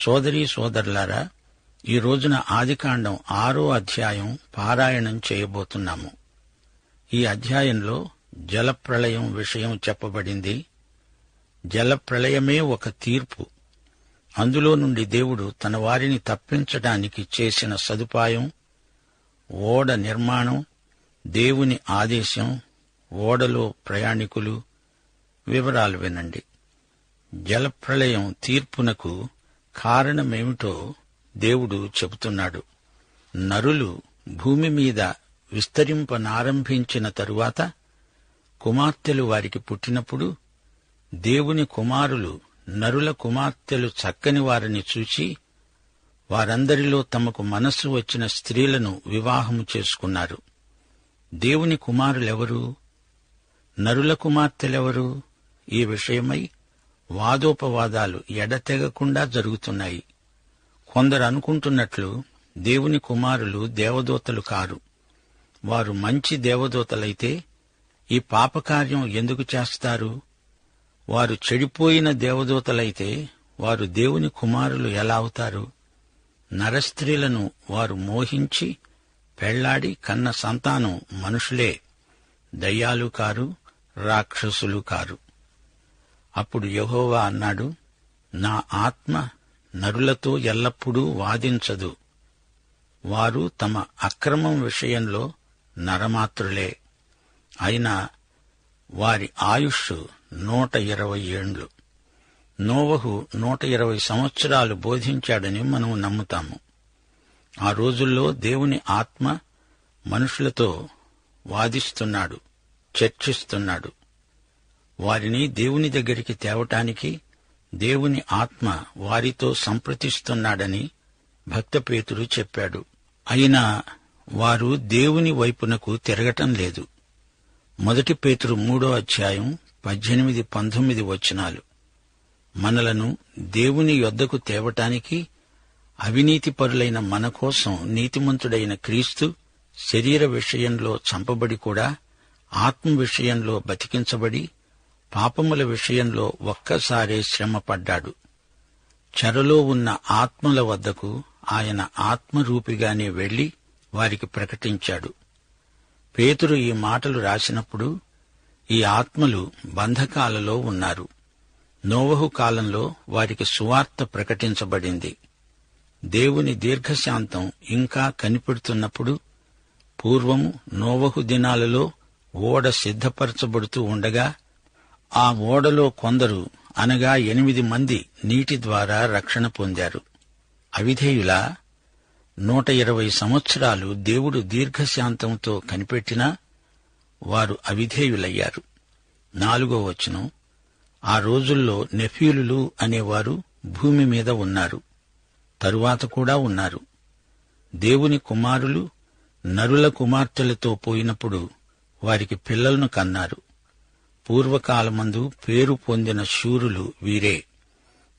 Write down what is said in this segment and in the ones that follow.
సోదరీ సోదరులారా, ఈ రోజున ఆదికాండం 6వ అధ్యాయం పారాయణం చేయబోతున్నాము. ఈ అధ్యాయంలో జలప్రళయం విషయం చెప్పబడింది. జలప్రళయమే ఒక తీర్పు. అందులో నుండి దేవుడు తన వారిని తప్పించడానికి చేసిన సదుపాయం, ఓడ నిర్మాణం, దేవుని ఆదేశం, ఓడలో ప్రయాణికులు, వివరాలు వినండి. జలప్రళయం తీర్పునకు కారణమేమిటో దేవుడు చెబుతున్నాడు. నరులు భూమి మీద విస్తరింపనారంభించిన తరువాత కుమార్తెలు వారికి పుట్టినప్పుడు దేవుని కుమారులు నరుల కుమార్తెలు చక్కని వారిని చూచి వారందరిలో తమకు మనస్సు వచ్చిన స్త్రీలను వివాహము చేసుకున్నారు. దేవుని కుమారులెవరు? నరుల కుమార్తెలెవరు? ఈ విషయమై వాదోపవాదాలు ఎడతెగకుండా జరుగుతున్నాయి. కొందరు అనుకుంటున్నట్లు దేవుని కుమారులు దేవదూతలు కారు. వారు మంచి దేవదూతలైతే ఈ పాపకార్యం ఎందుకు చేస్తారు? వారు చెడిపోయిన దేవదూతలైతే వారు దేవుని కుమారులు ఎలా అవుతారు? నరస్త్రీలను వారు మోహించి పెళ్లాడి కన్న సంతానం మనుషులే, దయ్యాలు కారు, రాక్షసులు కారు. అప్పుడు యెహోవా అన్నాడు, నా ఆత్మ నరులతో ఎల్లప్పుడూ వాదించదు. వారు తమ అక్రమం విషయంలో నరమాత్రులే. అయినా వారి ఆయుష్ 120 ఏండ్లు. నోవహు 120 సంవత్సరాలు బోధించాడని మనం నమ్ముతాము. ఆ రోజుల్లో దేవుని ఆత్మ మనుషులతో వాదిస్తున్నాడు, చర్చిస్తున్నాడు. వారిని దేవుని దగ్గరికి తేవటానికి దేవుని ఆత్మ వారితో సంప్రదిస్తున్నాడని భక్త పేతురు చెప్పాడు. అయినా వారు దేవుని వైపునకు తిరగటం లేదు. 1 పేతురు 3వ అధ్యాయం 18-19 వచనాలు. మనలను దేవుని యొద్దకు తేవటానికి అవినీతిపరులైన మన కోసం నీతిమంతుడైన క్రీస్తు శరీర విషయంలో చంపబడి కూడా ఆత్మ విషయంలో బతికించబడి పాపముల విషయంలో ఒక్కసారే శ్రమపడ్డాడు. చెరలో ఉన్న ఆత్మల వద్దకు ఆయన ఆత్మరూపిగానే వెళ్లి వారికి ప్రకటించాడు. పేతురు ఈ మాటలు రాసినప్పుడు ఈ ఆత్మలు బంధకాలలో ఉన్నారు. నోవహు కాలంలో వారికి సువార్త ప్రకటించబడింది. దేవుని దీర్ఘశాంతం ఇంకా కనిపెడుతున్నప్పుడు పూర్వము నోవహు దినాలలో ఓడ సిద్ధపరచబడుతూ ఉండగా ఆ ఓడలో కొందరు అనగా 8 మంది నీటి ద్వారా రక్షణ పొందారు. అవిధేయులా? 120 సంవత్సరాలు దేవుడు దీర్ఘశాంతంతో కనిపెట్టినా వారు అవిధేయులయ్యారు. 4వ వచనం, ఆ రోజుల్లో నెఫీలులు అనేవారు భూమి మీద ఉన్నారు, తరువాత కూడా ఉన్నారు. దేవుని కుమారులు నరుల కుమార్తెలతో పోయినప్పుడు వారికి పిల్లలను కన్నారు. పూర్వకాలమందు పేరు పొందిన శూరులు వీరే.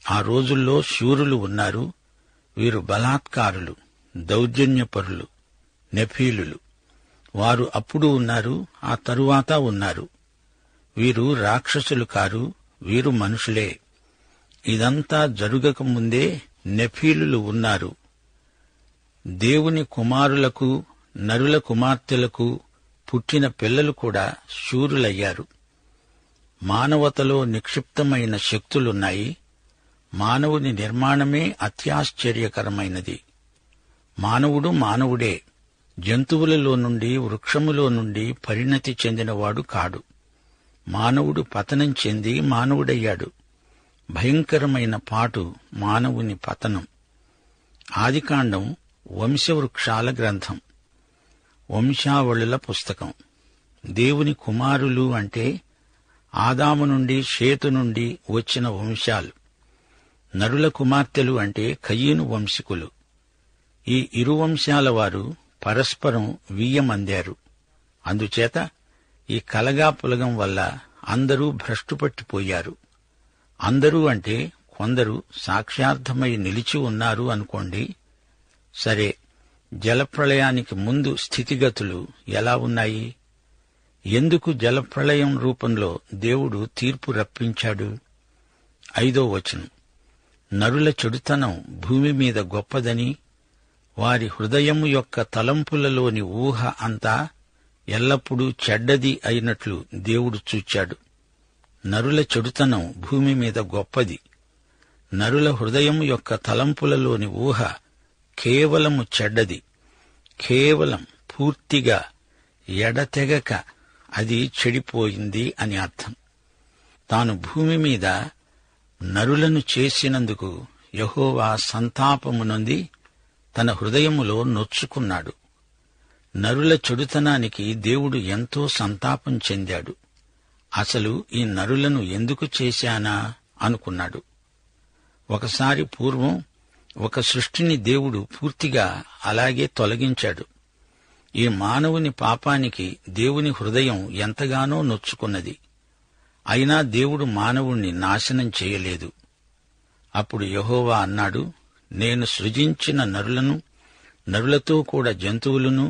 ఆ రోజుల్లో శూరులు ఉన్నారు. వీరు బలాత్కారులు, దౌర్జన్యపరులు, నెఫీలులు. వారు అప్పుడు ఉన్నారు, ఆ తరువాత ఉన్నారు. వీరు రాక్షసులు కారు, వీరు మనుషులే. ఇదంతా జరుగకముందే నెఫీలులు ఉన్నారు. దేవుని కుమారులకు నరుల కుమార్తెలకు పుట్టిన పిల్లలు కూడా శూరులయ్యారు. మానవతలో నిక్షిప్తమైన శక్తులున్నాయి. మానవుని నిర్మాణమే అత్యాశ్చర్యకరమైనది. మానవుడు మానవుడే. జంతువులలో నుండి, వృక్షములో నుండి పరిణతి చెందినవాడు కాడు. మానవుడు పతనం చెంది మానవుడయ్యాడు. భయంకరమైన పాటు మానవుని పతనం. ఆదికాండం వంశవృక్షాల గ్రంథం, వంశావళుల పుస్తకం. దేవుని కుమారులు అంటే ఆదాము నుండి షేతు నుండి వచ్చిన వంశాలు. నరుల కుమార్తెలు అంటే కయీను వంశీకులు. ఈ ఇరు వంశాల వారు పరస్పరం వీయమందారు. అందుచేత ఈ కలగాపులగం వల్ల అందరూ భ్రష్టుపట్టిపోయారు. అందరూ అంటే కొందరు సాక్ష్యార్థమై నిలిచి ఉన్నారు అనుకోండి. సరే, జలప్రళయానికి ముందు స్థితిగతులు ఎలా ఉన్నాయి? ఎందుకు జలప్రళయం రూపంలో దేవుడు తీర్పు రప్పించాడు? 5వ వచనం, నరుల చెడుతనం భూమి మీద గొప్పదని, వారి హృదయము యొక్క తలంపులలోని ఊహ అంతా ఎల్లప్పుడూ చెడ్డది అయినట్లు దేవుడు చూచాడు. నరుల చెడుతనం భూమి మీద గొప్పది. నరుల హృదయము యొక్క తలంపులలోని ఊహ కేవలము చెడ్డది. కేవలం పూర్తిగా ఎడతెగక అది చెడిపోయింది అని అర్థం. తాను భూమి మీద నరులను చేసినందుకు యెహోవా సంతాపము నొంది తన హృదయములో నొచ్చుకున్నాడు. నరుల చెడుతనానికి దేవుడు ఎంతో సంతాపం చెందాడు. అసలు ఈ నరులను ఎందుకు చేశానా అనుకున్నాడు. ఒకసారి పూర్వం ఒక సృష్టిని దేవుడు పూర్తిగా అలాగే తొలగించాడు. ఈ మానవుని పాపానికి దేవుని హృదయం ఎంతగానో నొచ్చుకున్నది. అయినా దేవుడు మానవుణ్ణి నాశనం చేయలేదు. అప్పుడు యెహోవా అన్నాడు, నేను సృజించిన నరులను, నరులతో కూడా జంతువులను,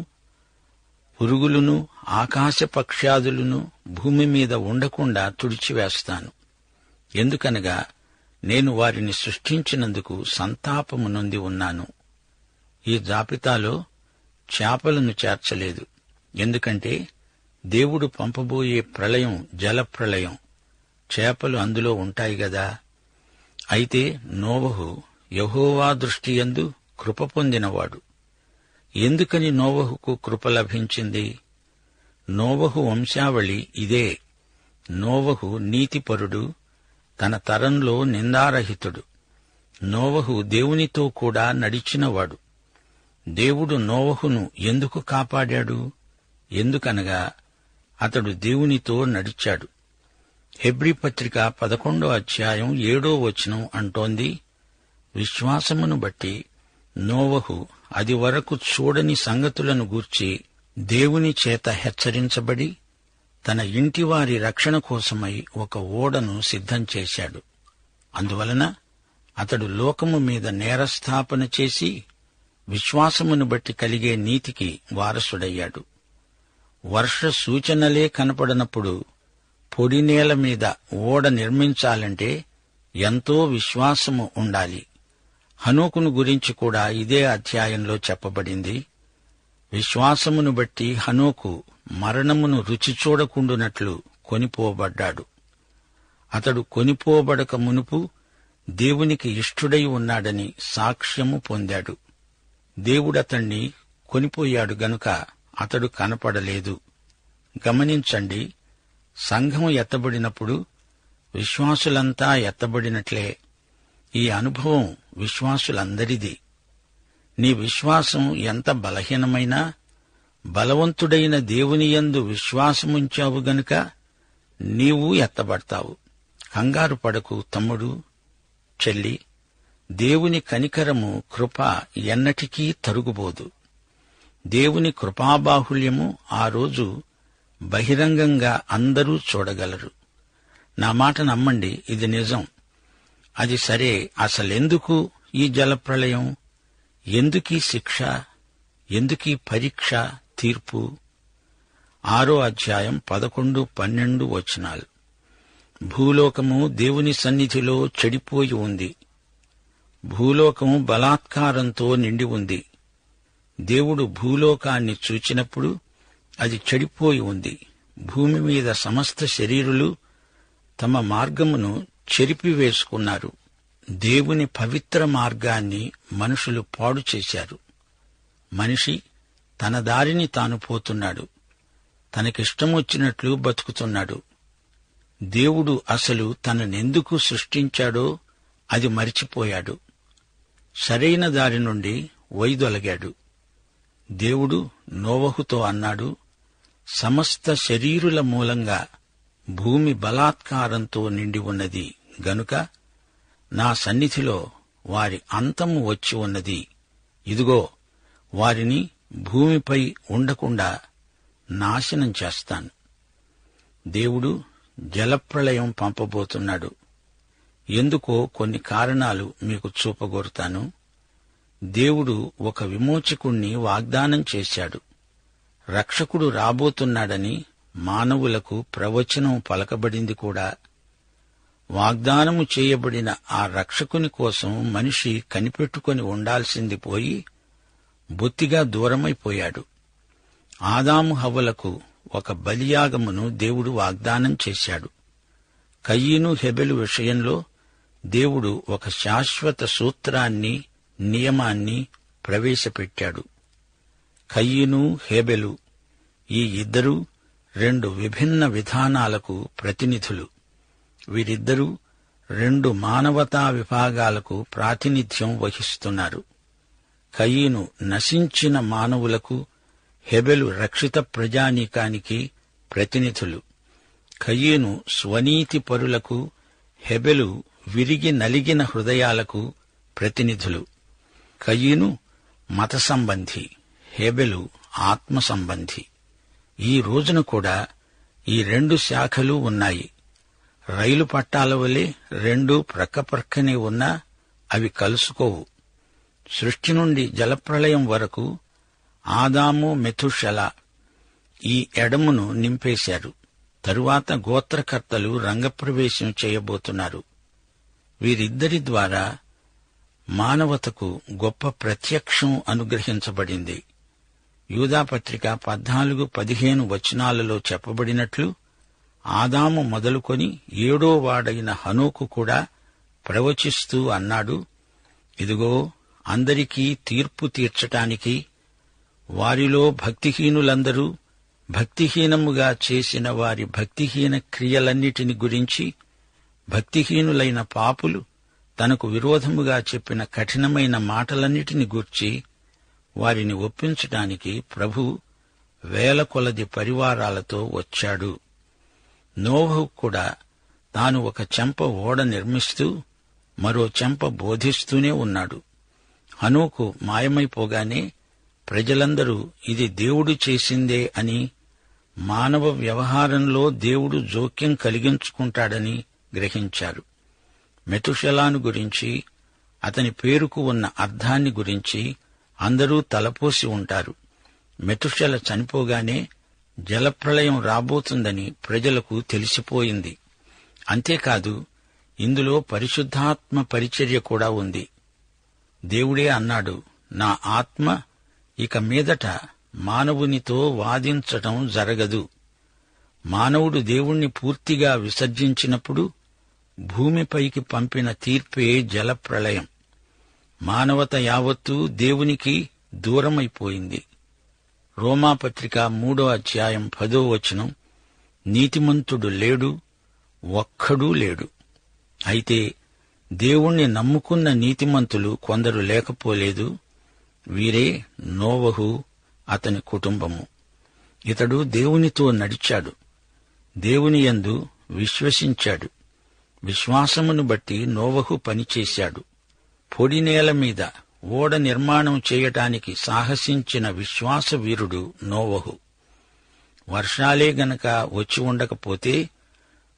పురుగులను, ఆకాశ పక్ష్యాదులను భూమి మీద ఉండకుండా తుడిచివేస్తాను. ఎందుకనగా నేను వారిని సృష్టించినందుకు సంతాపము నొంది ఉన్నాను. ఈ జాబితాలో చేపలను చేర్చలేదు. ఎందుకంటే దేవుడు పంపబోయే ప్రళయం జలప్రళయం. చేపలు అందులో ఉంటాయి గదా. అయితే నోవహు యెహోవా దృష్టియందు కృప పొందినవాడు. ఎందుకని నోవహుకు కృప లభించింది? నోవహు వంశావళి ఇదే. నోవహు నీతిపరుడు, తన తరంలో నిందారహితుడు. నోవహు దేవునితో కూడా నడిచినవాడు. దేవుడు నోవహును ఎందుకు కాపాడాడు? ఎందుకనగా అతడు దేవునితో నడిచాడు. హెబ్రీ పత్రిక 11వ అధ్యాయం 7వ వచనం అంటోంది, విశ్వాసమును బట్టి నోవహు అది వరకు చూడని సంగతులను గూర్చి దేవుని చేత హెచ్చరించబడి తన ఇంటివారి రక్షణ కోసమై ఒక ఓడను సిద్ధం చేశాడు. అందువలన అతడు లోకము మీద నేరస్థాపన చేసి విశ్వాసమును బట్టి కలిగే నీతికి వారసుడయ్యాడు. వర్ష సూచనలే కనపడనప్పుడు పొడి నేల మీద ఓడ నిర్మించాలంటే ఎంతో విశ్వాసము ఉండాలి. హనోకును గురించి కూడా ఇదే అధ్యాయంలో చెప్పబడింది. విశ్వాసమును బట్టి హనోకు మరణమును రుచి చూడకుండునట్లు కొనిపోబడ్డాడు. అతడు కొనిపోబడక మునుపు దేవునికి ఇష్టుడై ఉన్నాడని సాక్ష్యము పొందాడు. దేవుడతణ్ణి కొనిపోయాడు గనుక అతడు కనపడలేదు. గమనించండి, సంఘం ఎత్తబడినప్పుడు విశ్వాసులంతా ఎత్తబడినట్లే. ఈ అనుభవం విశ్వాసులందరిది. నీ విశ్వాసం ఎంత బలహీనమైనా బలవంతుడైన దేవునియందు విశ్వాసముంచావు గనుక నీవు ఎత్తబడతావు. కంగారు పడకు తమ్ముడు, చెల్లి. దేవుని కనికరము, కృప ఎన్నటికీ తరుగుబోదు. దేవుని కృపాబాహుళ్యము ఆ రోజు బహిరంగంగా అందరూ చూడగలరు. నా మాట నమ్మండి, ఇది నిజం. అది సరే, అసలెందుకు ఈ జలప్రళయం? ఎందుకీ శిక్ష? ఎందుకీ పరీక్ష, తీర్పు? 6వ అధ్యాయం 11, 12 వచనాలు. భూలోకము దేవుని సన్నిధిలో చెడిపోయి ఉంది. భూలోకము బలాత్కారంతో నిండి ఉంది. దేవుడు భూలోకాన్ని చూచినప్పుడు అది చెడిపోయి ఉంది. భూమి మీద సమస్త శరీరులు తమ మార్గమును చెరిపివేసుకున్నారు. దేవుని పవిత్ర మార్గాన్ని మనుషులు పాడు చేశారు. మనిషి తన దారిని తాను పోతున్నాడు. తనకిష్టమొచ్చినట్లు బతుకుతున్నాడు. దేవుడు అసలు తననెందుకు సృష్టించాడో అది మరిచిపోయాడు. సరైన దారి నుండి వైదొలగాడు. దేవుడు నోవహుతో అన్నాడు, సమస్త శరీరుల మూలంగా భూమి బలాత్కారంతో నిండి ఉన్నది గనుక నా సన్నిధిలో వారి అంతము వచ్చి ఉన్నది. ఇదిగో, వారిని భూమిపై ఉండకుండా నాశనం చేస్తాను. దేవుడు జలప్రళయం పంపబోతున్నాడు. ఎందుకో కొన్ని కారణాలు మీకు చూపగోరుతాను. దేవుడు ఒక విమోచకుణ్ణి వాగ్దానం చేశాడు. రక్షకుడు రాబోతున్నాడని మానవులకు ప్రవచనం పలకబడింది కూడా. వాగ్దానము చేయబడిన ఆ రక్షకుని కోసం మనిషి కనిపెట్టుకొని ఉండాల్సింది పోయి బొత్తిగా దూరమైపోయాడు. ఆదాము హవ్వలకు ఒక బలియాగమును దేవుడు వాగ్దానం చేశాడు. కయీను హెబెలు విషయంలో దేవుడు ఒక శాశ్వత సూత్రాన్ని, నియమాన్ని ప్రవేశపెట్టాడు. కయీను, హేబెలు ఈ ఇద్దరూ రెండు విభిన్న విధానాలకు ప్రతినిధులు. వీరిద్దరూ రెండు మానవతా విభాగాలకు ప్రాతినిధ్యం వహిస్తున్నారు. కయీను నశించిన మానవులకు, హెబెలు రక్షిత ప్రజానీకానికి ప్రతినిధులు. కయీను స్వనీతి పరులకు, హెబెలు విరిగి నలిగిన హృదయాలకు ప్రతినిధులు. కయీను మత సంబంధి, హేబెలు ఆత్మ సంబంధి. ఈ రోజున కూడా ఈ రెండు శాఖలు ఉన్నాయి. రైలు పట్టాల వలె రెండూ ప్రక్కప్రక్కనే ఉన్నా అవి కలుసుకోవు. సృష్టి నుండి జలప్రళయం వరకు ఆదాము, మెతుషెల ఈ ఎడమును నింపేశారు. తరువాత గోత్రకర్తలు రంగప్రవేశం చేయబోతున్నారు. వీరిద్దరి ద్వారా మానవతకు గొప్ప ప్రత్యక్షం అనుగ్రహించబడింది. యూదాపత్రిక 14-15 వచనాలలో చెప్పబడినట్లు ఆదాము మొదలుకొని 7వ వాడైన హనోకు కూడా ప్రవచిస్తూ అన్నాడు, ఇదిగో అందరికీ తీర్పు తీర్చటానికి వారిలో భక్తిహీనులందరూ భక్తిహీనముగా చేసిన వారి భక్తిహీన క్రియలన్నిటిని గురించి, భక్తిహీనులైన పాపులు తనకు విరోధముగా చెప్పిన కఠినమైన మాటలన్నిటిని గూర్చి వారిని ఒప్పించటానికి ప్రభు వేల కొలది పరివారాలతో వచ్చాడు. నోవహు కూడా తాను ఒక చెంప ఓడ నిర్మిస్తూ మరో చెంప బోధిస్తూనే ఉన్నాడు. హనోకు మాయమైపోగానే ప్రజలందరూ ఇది దేవుడు చేసిందే అని, మానవ వ్యవహారంలో దేవుడు జోక్యం కలిగించుకుంటాడని గ్రహించారు. మెతుషెలాను గురించి, అతని పేరుకు ఉన్న అర్థాన్ని గురించి అందరూ తలపోసి ఉంటారు. మెతుషెల చనిపోగానే జలప్రళయం రాబోతుందని ప్రజలకు తెలిసిపోయింది. అంతేకాదు, ఇందులో పరిశుద్ధాత్మ పరిచర్య కూడా ఉంది. దేవుడే అన్నాడు, నా ఆత్మ ఇక మీదట మానవునితో వాదించటం జరగదు. మానవుడు దేవుణ్ణి పూర్తిగా విసర్జించినప్పుడు భూమిపైకి పంపిన తీర్పే జలప్రళయం. మానవత యావత్తూ దేవునికి దూరమైపోయింది. రోమాపత్రిక 3వ అధ్యాయం 10వ వచనం, నీతిమంతుడు లేడు, ఒక్కడూ లేడు. అయితే దేవుణ్ణి నమ్ముకున్న నీతిమంతులు కొందరు లేకపోలేదు. వీరే నోవహు, అతని కుటుంబము. ఇతడు దేవునితో నడిచాడు, దేవుని యందు విశ్వసించాడు. విశ్వాసమును బట్టి నోవహు పనిచేశాడు. పొడి నేల మీద ఓడ నిర్మాణం చేయటానికి సాహసించిన విశ్వాసవీరుడు నోవహు. వర్షాలే గనక వచ్చి ఉండకపోతే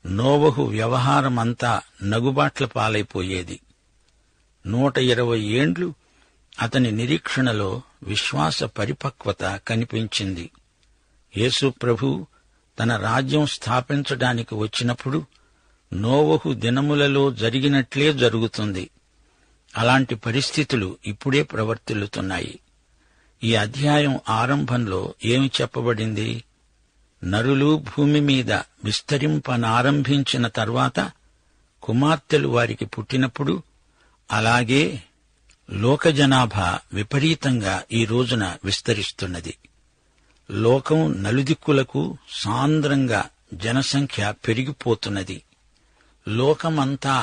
నోవహు వ్యవహారమంతా నగుబాట్ల పాలైపోయేది. 120 ఏండ్లు అతని నిరీక్షణలో విశ్వాస పరిపక్వత కనిపించింది. యేసు ప్రభు తన రాజ్యం స్థాపించడానికి వచ్చినప్పుడు నోవహు దినములలో జరిగినట్లే జరుగుతుంది. అలాంటి పరిస్థితులు ఇప్పుడే ప్రవర్తిల్లుతున్నాయి. ఈ అధ్యాయం ఆరంభంలో ఏమి చెప్పబడింది? నరులు భూమి మీద విస్తరింపనారంభించిన తర్వాత కుమార్తెలు వారికి పుట్టినప్పుడు అలాగే లోక జనాభా విపరీతంగా ఈ రోజున విస్తరిస్తున్నది. లోకం నలుదిక్కులకు సాంద్రంగా జనసంఖ్య పెరిగిపోతున్నది. లోకమంతా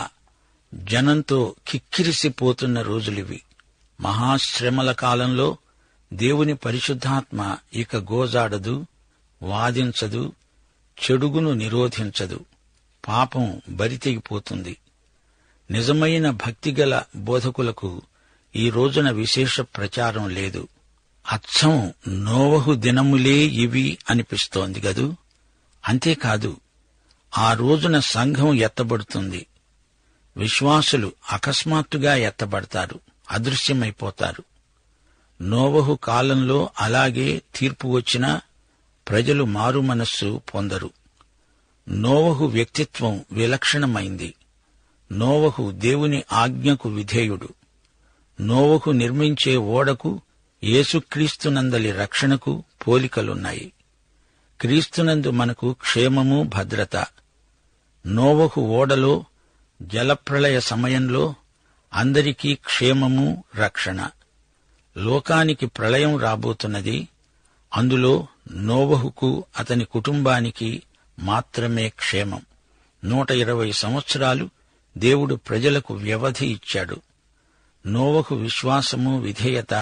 జనంతో కిక్కిరిసిపోతున్న రోజులివి. మహాశ్రమల కాలంలో దేవుని పరిశుద్ధాత్మ ఇక గోజాడదు, వాదించదు, చెడుగును నిరోధించదు. పాపం బరితెగిపోతుంది. నిజమైన భక్తిగల బోధకులకు ఈ రోజున విశేష ప్రచారం లేదు. అచ్చం నోవహు దినములే ఇవి అనిపిస్తోంది గదూ. అంతేకాదు, ఆ రోజున సంఘం ఎత్తబడుతుంది. విశ్వాసులు అకస్మాత్తుగా ఎత్తబడతారు, అదృశ్యమైపోతారు. నోవహు కాలంలో అలాగే తీర్పు వచ్చినా ప్రజలు మారుమనస్సు పొందరు. నోవహు వ్యక్తిత్వం విలక్షణమైంది. నోవహు దేవుని ఆజ్ఞకు విధేయుడు. నోవహు నిర్మించే ఓడకు యేసుక్రీస్తునందలి రక్షణకు పోలికలున్నాయి. క్రీస్తునందు మనకు క్షేమము, భద్రత. నోవహు ఓడలో జలప్రళయ సమయంలో అందరికీ క్షేమము, రక్షణ. లోకానికి ప్రళయం రాబోతున్నది. అందులో నోవహుకు, అతని కుటుంబానికి మాత్రమే క్షేమం. 120 సంవత్సరాలు దేవుడు ప్రజలకు వ్యవధి ఇచ్చాడు. నోవహు విశ్వాసము, విధేయత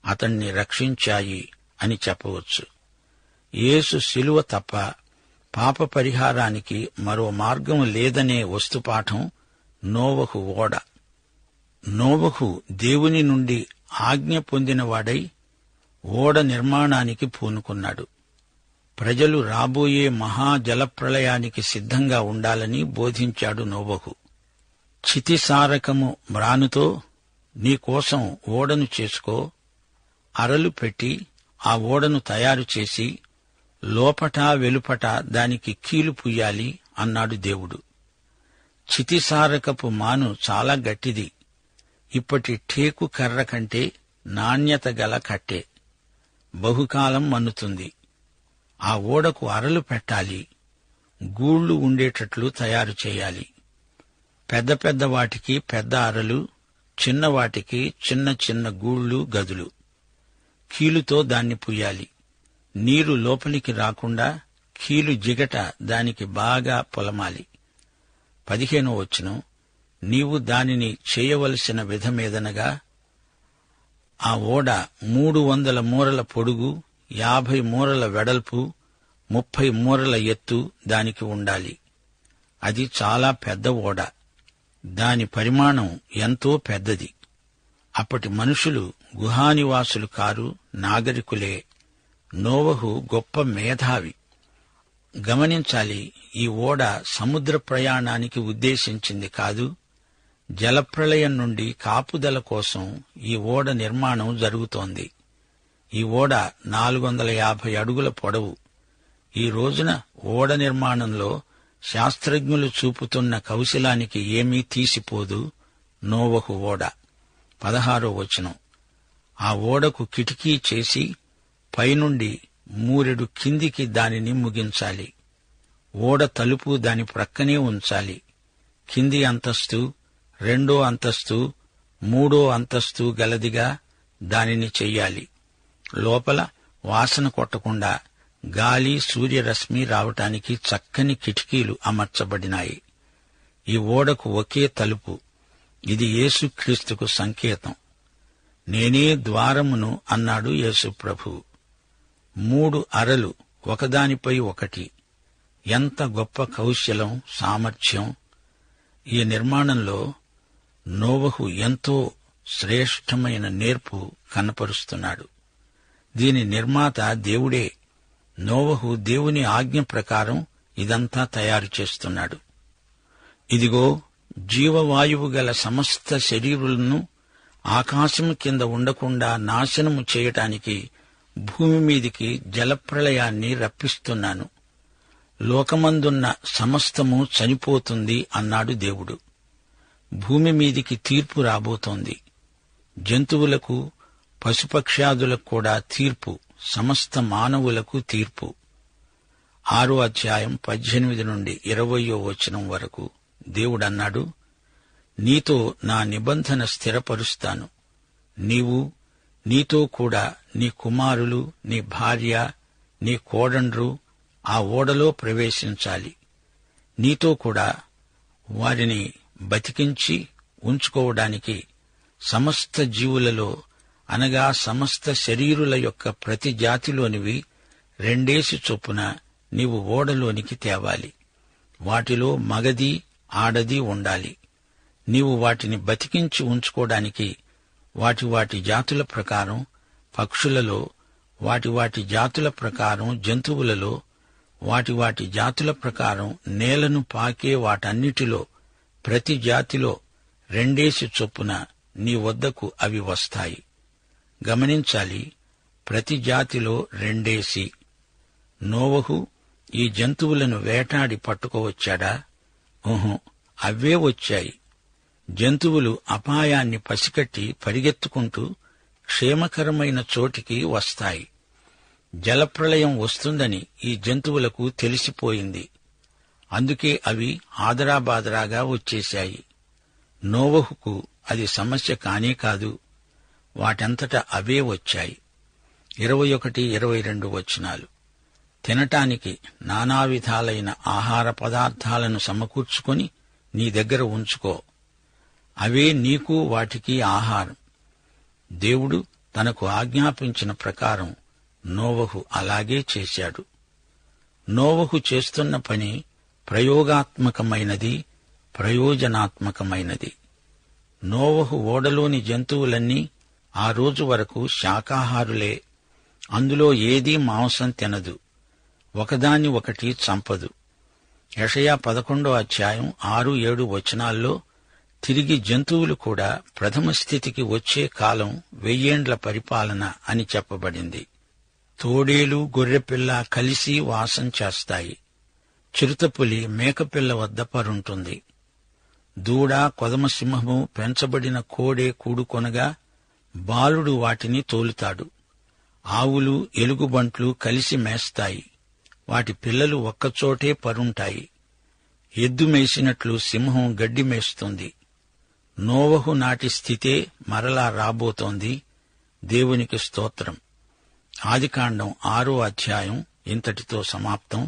అతణ్ణి రక్షించాయి అని చెప్పవచ్చు. యేసు శిలువ తప్ప పాప పరిహారానికి మరో మార్గం లేదనే వస్తుపాఠం నోవహు ఓడ. నోవహు దేవుని నుండి ఆజ్ఞ పొందినవాడై ఓడ నిర్మాణానికి పూనుకున్నాడు. ప్రజలు రాబోయే మహాజలప్రళయానికి సిద్ధంగా ఉండాలని బోధించాడు నోవహు. చితిసారకము మ్రానుతో నీకోసం ఓడను చేసుకో, అరలు పెట్టి ఆ ఓడను తయారు చేసి లోపట వెలుపట దానికి కీలు పుయ్యాలి అన్నాడు దేవుడు. చితిసారకపు మాను చాలా గట్టిది. ఇప్పటి టేకు కర్ర కంటే నాణ్యత గల కట్టే. బహుకాలం మన్నుతుంది. ఆ ఓడకు అరలు పెట్టాలి, గూళ్లు ఉండేటట్లు తయారు చేయాలి. పెద్ద పెద్ద వాటికి పెద్ద అరలు, చిన్నవాటికి చిన్న చిన్న గూళ్లు, గదులు. కీలుతో దాన్ని పుయ్యాలి. నీరు లోపలికి రాకుండా కీలు జిగట దానికి బాగా పొలమాలి. 15వ వచనం, నీవు దానిని చేయవలసిన విధమేదనగా, ఆ ఓడ 300 మూరల పొడుగు, 50 మూరల వెడల్పు, 30 మూరల ఎత్తు దానికి ఉండాలి. అది చాలా పెద్ద ఓడ. దాని పరిమాణం ఎంతో పెద్దది. అప్పటి మనుషులు గుహానివాసులు కారు, నాగరికులే. నోవహు గొప్ప మేధావి. గమనించాలి, ఈ ఓడ సముద్ర ప్రయాణానికి ఉద్దేశించింది కాదు. జలప్రళయం నుండి కాపుదల కోసం ఈ ఓడ నిర్మాణం జరుగుతోంది. ఈ ఓడ 450 అడుగుల పొడవు. ఈ రోజున ఓడ నిర్మాణంలో శాస్త్రజ్ఞులు చూపుతున్న కౌశలానికి ఏమీ తీసిపోదు నోవహు ఓడ. 16వ వచనం, ఆ ఓడకు కిటికీ చేసి పైనుండి మూరెడు కిందికి దానిని ముగించాలి. ఓడ తలుపు దాని ప్రక్కనే ఉంచాలి. కింది అంతస్తు, 2వ అంతస్తు, 3వ అంతస్తు గలదిగా దానిని చెయ్యాలి. లోపల వాసన కొట్టకుండా గాలి, సూర్యరశ్మి రావటానికి చక్కని కిటికీలు అమర్చబడినాయి. ఈ ఓడకు ఒకే తలుపు. ఇది యేసుక్రీస్తుకు సంకేతం. నేనే ద్వారమును అన్నాడు యేసుప్రభు. 3 అరలు ఒకదానిపై ఒకటి. ఎంత గొప్ప కౌశలం, సామర్థ్యం! ఈ నిర్మాణంలో నోవహు ఎంతో శ్రేష్టమైన నేర్పు కనపరుస్తున్నాడు. దీని నిర్మాత దేవుడే. నోవహు దేవుని ఆజ్ఞ ప్రకారం ఇదంతా తయారు చేస్తున్నాడు. ఇదిగో, జీవవాయువు గల సమస్త శరీరులను ఆకాశము కింద ఉండకుండా నాశనము చేయటానికి భూమి మీదికి జలప్రళయాన్ని రప్పిస్తున్నాను. లోకమందున్న సమస్తము చనిపోతుంది అన్నాడు దేవుడు. భూమి మీదికి తీర్పు రాబోతోంది. జంతువులకు, పశుపక్ష్యాదులకు కూడా తీర్పు, సమస్త మానవులకు తీర్పు. 6వ అధ్యాయం 18 నుండి 20వ వచనం వరకు దేవుడన్నాడు, నీతో నా నిబంధన స్థిరపరుస్తాను. నీవు, నీతో కూడా నీ కుమారులు, నీ భార్య, నీ కోడండ్రు ఆ ఓడలో ప్రవేశించాలి. నీతో కూడా వారిని బతికించి ఉంచుకోవడానికి సమస్త జీవులలో, అనగా సమస్త శరీరుల యొక్క ప్రతి జాతిలోనివి 2 చొప్పున నీవు ఓడలోనికి తేవాలి. వాటిలో మగది, ఆడది ఉండాలి. నీవు వాటిని బతికించి ఉంచుకోవడానికి వాటి వాటి జాతుల ప్రకారం పక్షులలో, వాటి వాటి జాతుల ప్రకారం జంతువులలో, వాటి వాటి జాతుల ప్రకారం నేలను పాకే వాటన్నిటిలో ప్రతి జాతిలో 2 చొప్పున నీ వద్దకు అవి వస్తాయి. గమనించాలి, ప్రతి జాతిలో 2. నోవహు ఈ జంతువులను వేటాడి పట్టుకోవచ్చాడా? అవే వచ్చాయి. జంతువులు అపాయాన్ని పసికట్టి పరిగెత్తుకుంటూ క్షేమకరమైన చోటికి వస్తాయి. జలప్రళయం వస్తుందని ఈ జంతువులకు తెలిసిపోయింది. అందుకే అవి ఆదరాబాదరాగా వచ్చేశాయి. నోవహుకు అది సమస్య కానే కాదు. వాటంతట అవే వచ్చాయి. 21, 22 వచనాలు. తినటానికి నానావిధాలైన ఆహార పదార్థాలను సమకూర్చుకొని నీ దగ్గర ఉంచుకో. అవే నీకు వాటికి ఆహారం. దేవుడు తనకు ఆజ్ఞాపించిన ప్రకారం నోవహు అలాగే చేశాడు. నోవహు చేస్తున్న పని ప్రయోగాత్మకమైనది, ప్రయోజనాత్మకమైనది. నోవహు ఓడలోని జంతువులన్నీ ఆ రోజు వరకు శాకాహారులే. అందులో ఏదీ మాంసం తినదు, ఒకదాన్ని ఒకటి చంపదు. యెషయా 11వ అధ్యాయం 6, 7 వచనాల్లో తిరిగి జంతువులు కూడా ప్రథమ స్థితికి వచ్చే కాలం 1000 ఏండ్ల పరిపాలన అని చెప్పబడింది. తోడేలు, గొర్రెపిల్ల కలిసి వాసం చేస్తాయి. చిరుతపులి మేకపిల్ల వద్ద పరుంటుంది. దూడ, కొదమసింహము, పెంచబడిన కోడె కూడుకొనగా బాలుడు వాటిని తోలుతాడు. ఆవులు, ఎలుగుబంట్లు కలిసి మేస్తాయి. వాటి పిల్లలు ఒక్కచోటే పరుంటాయి. ఎద్దు మేసినట్లు సింహం గడ్డి మేస్తుంది. నోవహు నాటి స్థితే మరలా రాబోతోంది. దేవునికి స్తోత్రం. ఆదికాండం 6వ అధ్యాయం ఇంతటితో సమాప్తం.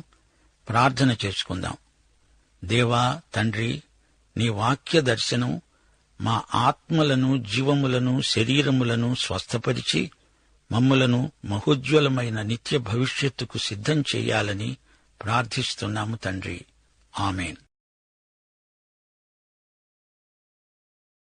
ప్రార్థన చేసుకుందాం. దేవా, తండ్రి, నీ వాక్య దర్శనం మా ఆత్మలను, జీవములను, శరీరములను స్వస్థపరిచి మమ్ములను మహోజ్వలమైన నిత్య భవిష్యత్తుకు సిద్ధం చెయ్యాలని ప్రార్థిస్తున్నాము తండ్రి. ఆమేన్.